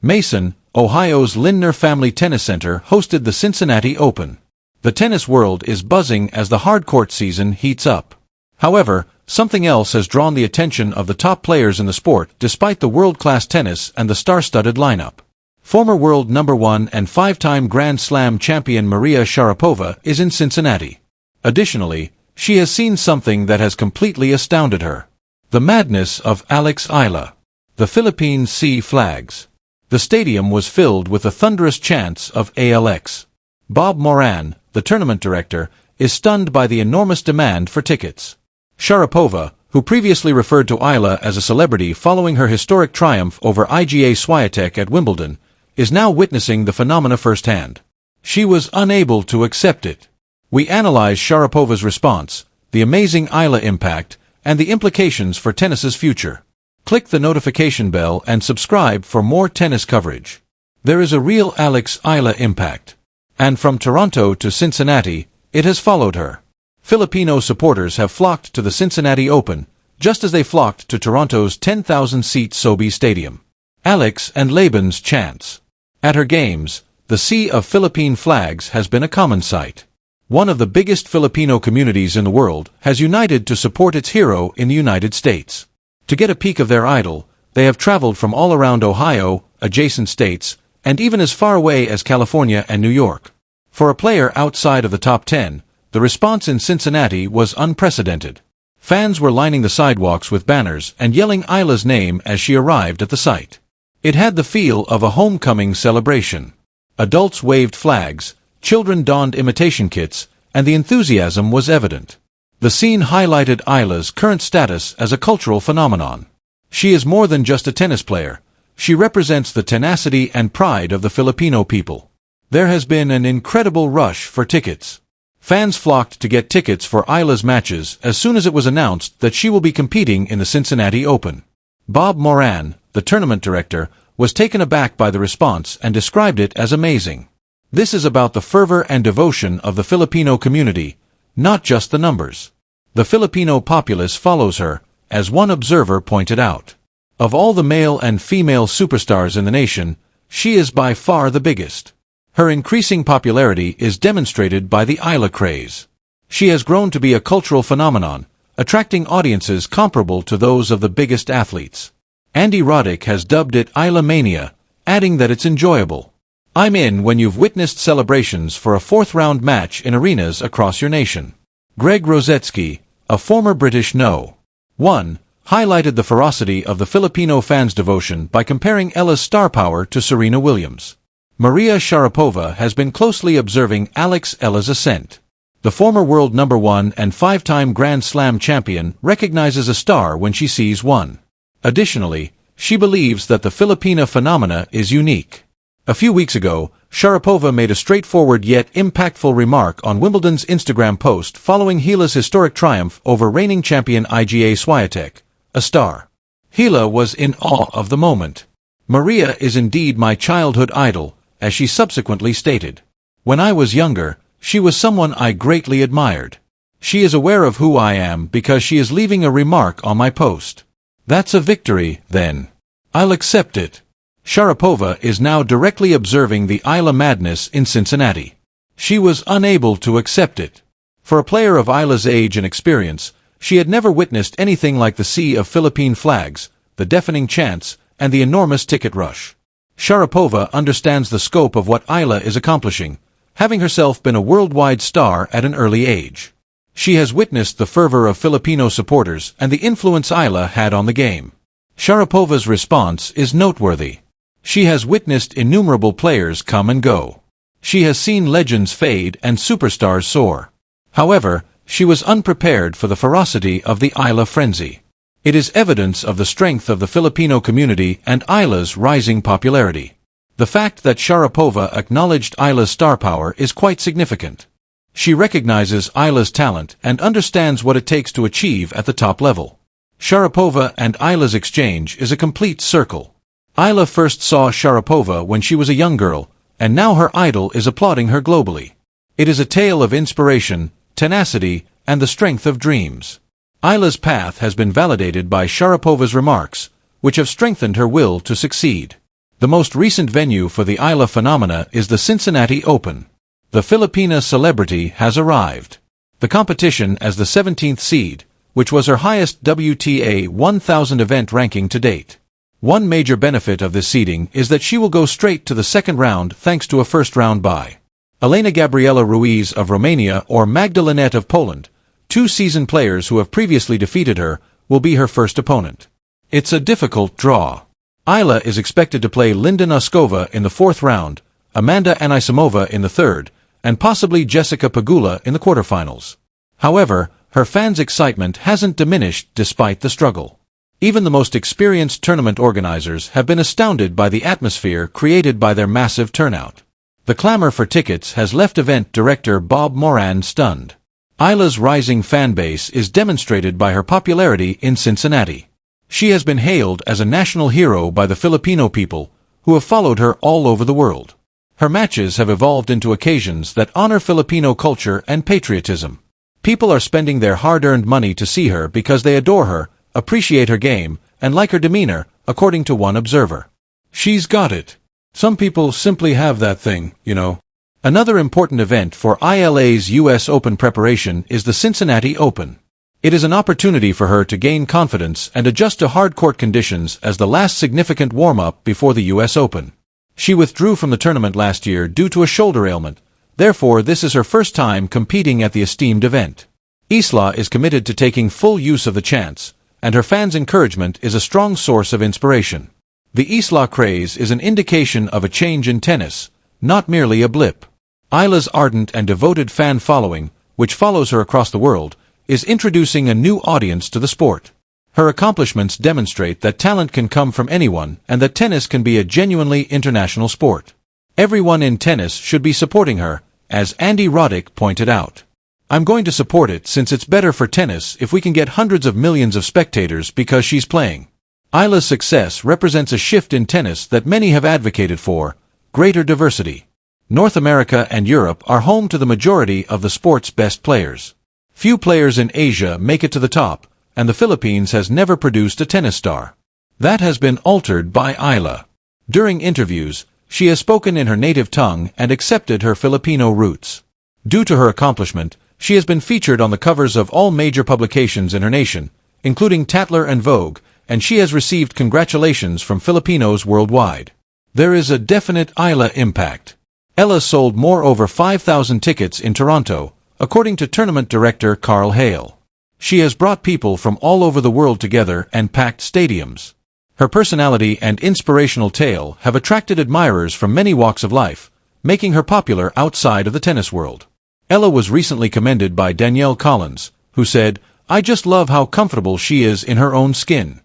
Mason, Ohio's Lindner Family Tennis Center hosted the Cincinnati Open. The tennis world is buzzing as the hardcourt season heats up. However, something else has drawn the attention of the top players in the sport despite the world-class tennis and the star-studded lineup. Former world number 1 and 5-time Grand Slam champion Maria Sharapova is in Cincinnati. Additionally, she has seen something that has completely astounded her. The madness of Alex Eala. The Philippines sea flags. The stadium was filled with the thunderous chants of Alex. Bob Moran, the tournament director, is stunned by the enormous demand for tickets. Sharapova, who previously referred to Eala as a celebrity following her historic triumph over Iga Swiatek at Wimbledon, is now witnessing the phenomena firsthand. She was unable to accept it. We analyze Sharapova's response, the amazing Eala impact, and the implications for tennis's future. Click the notification bell and subscribe for more tennis coverage. There is a real Alex Eala impact. And from Toronto to Cincinnati, it has followed her. Filipino supporters have flocked to the Cincinnati Open, just as they flocked to Toronto's 10,000-seat SoBi Stadium. Alex and Laban's chants. At her games, the sea of Philippine flags has been a common sight. One of the biggest Filipino communities in the world has united to support its hero in the United States. To get a peek of their idol, they have traveled from all around Ohio, adjacent states, and even as far away as California and New York. For a player outside of the top 10, the response in Cincinnati was unprecedented. Fans were lining the sidewalks with banners and yelling Eila's name as she arrived at the site. It had the feel of a homecoming celebration. Adults waved flags, children donned imitation kits, and the enthusiasm was evident. The scene highlighted Eila's current status as a cultural phenomenon. She is more than just a tennis player. She represents the tenacity and pride of the Filipino people. There has been an incredible rush for tickets. Fans flocked to get tickets for Eila's matches as soon as it was announced that she will be competing in the Cincinnati Open. Bob Moran, the tournament director, was taken aback by the response and described it as amazing. This is about the fervor and devotion of the Filipino community, not just the numbers. The Filipino populace follows her, as one observer pointed out. Of all the male and female superstars in the nation, she is by far the biggest. Her increasing popularity is demonstrated by the Eila craze. She has grown to be a cultural phenomenon, attracting audiences comparable to those of the biggest athletes. Andy Roddick has dubbed it Eila Mania, adding that it's enjoyable. I'm in when you've witnessed celebrations for a fourth-round match in arenas across your nation. Greg Rosetsky, a former British No. 1, highlighted the ferocity of the Filipino fans' devotion by comparing Eila's star power to Serena Williams. Maria Sharapova has been closely observing Alex Eala's ascent. The former world number 1 and 5-time Grand Slam champion recognizes a star when she sees one. Additionally, she believes that the Filipina phenomena is unique. A few weeks ago, Sharapova made a straightforward yet impactful remark on Wimbledon's Instagram post following Eala's historic triumph over reigning champion Iga Swiatek, a star. Eala was in awe of the moment. Maria is indeed my childhood idol, as she subsequently stated. When I was younger, she was someone I greatly admired. She is aware of who I am because she is leaving a remark on my post. That's a victory, then. I'll accept it. Sharapova is now directly observing the Eila madness in Cincinnati. She was unable to accept it. For a player of Eila's age and experience, she had never witnessed anything like the sea of Philippine flags, the deafening chants, and the enormous ticket rush. Sharapova understands the scope of what Eila is accomplishing, having herself been a worldwide star at an early age. She has witnessed the fervor of Filipino supporters and the influence Eila had on the game. Sharapova's response is noteworthy. She has witnessed innumerable players come and go. She has seen legends fade and superstars soar. However, she was unprepared for the ferocity of the Eila frenzy. It is evidence of the strength of the Filipino community and Eila's rising popularity. The fact that Sharapova acknowledged Eila's star power is quite significant. She recognizes Eila's talent and understands what it takes to achieve at the top level. Sharapova and Eila's exchange is a complete circle. Eila first saw Sharapova when she was a young girl, and now her idol is applauding her globally. It is a tale of inspiration, tenacity, and the strength of dreams. Eila's path has been validated by Sharapova's remarks, which have strengthened her will to succeed. The most recent venue for the Eala phenomena is the Cincinnati Open. The Filipina celebrity has arrived. The competition as the 17th seed, which was her highest WTA 1000 event ranking to date. One major benefit of this seeding is that she will go straight to the second round thanks to a first-round bye. Elena Gabriela Ruiz of Romania or Magdalena of Poland, two seasoned players who have previously defeated her, will be her first opponent. It's a difficult draw. Eala is expected to play Linda Noskova in the fourth round, Amanda Anisimova in the third, and possibly Jessica Pegula in the quarterfinals. However, her fans' excitement hasn't diminished despite the struggle. Even the most experienced tournament organizers have been astounded by the atmosphere created by their massive turnout. The clamor for tickets has left event director Bob Moran stunned. Eala's rising fan base is demonstrated by her popularity in Cincinnati. She has been hailed as a national hero by the Filipino people, who have followed her all over the world. Her matches have evolved into occasions that honor Filipino culture and patriotism. People are spending their hard-earned money to see her because they adore her, appreciate her game, and like her demeanor, according to one observer. She's got it. Some people simply have that thing, you know. Another important event for Eala's U.S. Open preparation is the Cincinnati Open. It is an opportunity for her to gain confidence and adjust to hard court conditions as the last significant warm-up before the U.S. Open. She withdrew from the tournament last year due to a shoulder ailment. Therefore, this is her first time competing at the esteemed event. Eala is committed to taking full use of the chance, and her fans' encouragement is a strong source of inspiration. The Eala craze is an indication of a change in tennis, not merely a blip. Eala's ardent and devoted fan following, which follows her across the world, is introducing a new audience to the sport. Her accomplishments demonstrate that talent can come from anyone and that tennis can be a genuinely international sport. Everyone in tennis should be supporting her, as Andy Roddick pointed out. I'm going to support it since it's better for tennis if we can get hundreds of millions of spectators because she's playing. Eala's success represents a shift in tennis that many have advocated for, greater diversity. North America and Europe are home to the majority of the sport's best players. Few players in Asia make it to the top, and the Philippines has never produced a tennis star. That has been altered by Eala. During interviews, she has spoken in her native tongue and accepted her Filipino roots. Due to her accomplishment, she has been featured on the covers of all major publications in her nation, including Tatler and Vogue, and she has received congratulations from Filipinos worldwide. There is a definite Eala impact. Eala sold over 5,000 tickets in Toronto, according to tournament director Carl Hale. She has brought people from all over the world together and packed stadiums. Her personality and inspirational tale have attracted admirers from many walks of life, making her popular outside of the tennis world. Eala was recently commended by Danielle Collins, who said, "I just love how comfortable she is in her own skin.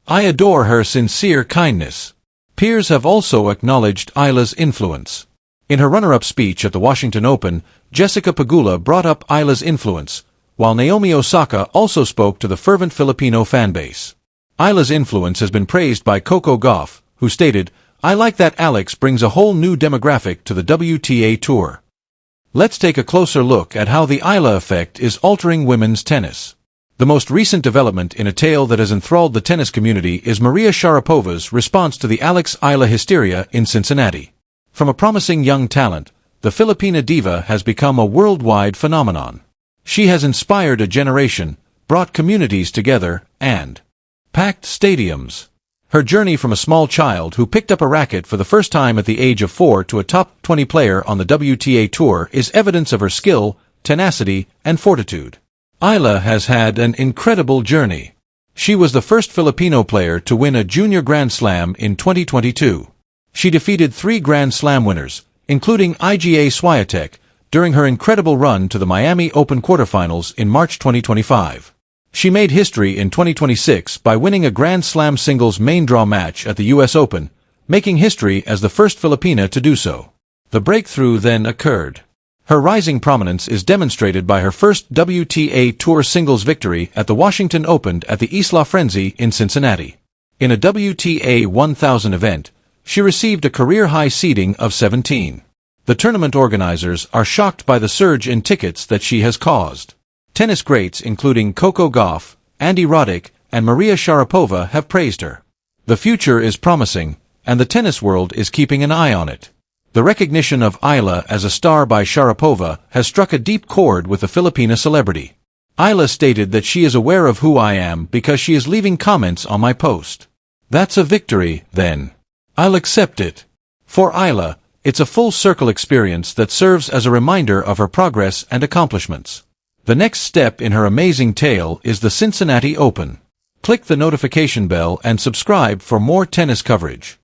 I adore her sincere kindness." Peers have also acknowledged Eala's influence. In her runner-up speech at the Washington Open, Jessica Pegula brought up Eala's influence, while Naomi Osaka also spoke to the fervent Filipino fanbase. Eala's influence has been praised by Coco Gauff, who stated, "I like that Alex brings a whole new demographic to the WTA Tour." Let's take a closer look at how the Eala effect is altering women's tennis. The most recent development in a tale that has enthralled the tennis community is Maria Sharapova's response to the Alex Eala hysteria in Cincinnati. From a promising young talent, the Filipina diva has become a worldwide phenomenon. She has inspired a generation, brought communities together, and packed stadiums. Her journey from a small child who picked up a racket for the first time at the age of 4 to a top 20 player on the WTA Tour is evidence of her skill, tenacity, and fortitude. Eala has had an incredible journey. She was the first Filipino player to win a junior Grand Slam in 2022. She defeated 3 Grand Slam winners, including Iga Swiatek, during her incredible run to the Miami Open quarterfinals in March 2025. She made history in 2026 by winning a Grand Slam singles main draw match at the U.S. Open, making history as the first Filipina to do so. The breakthrough then occurred. Her rising prominence is demonstrated by her first WTA Tour singles victory at the Washington Open at the Isla Frenzy in Cincinnati. In a WTA 1000 event, she received a career-high seeding of 17. The tournament organizers are shocked by the surge in tickets that she has caused. Tennis greats including Coco Gauff, Andy Roddick, and Maria Sharapova have praised her. The future is promising, and the tennis world is keeping an eye on it. The recognition of Eala as a star by Sharapova has struck a deep chord with the Filipino celebrity. Eala stated that she is aware of who I am because she is leaving comments on my post. That's a victory, then. I'll accept it. For Eala, it's a full-circle experience that serves as a reminder of her progress and accomplishments. The next step in her amazing tale is the Cincinnati Open. Click the notification bell and subscribe for more tennis coverage.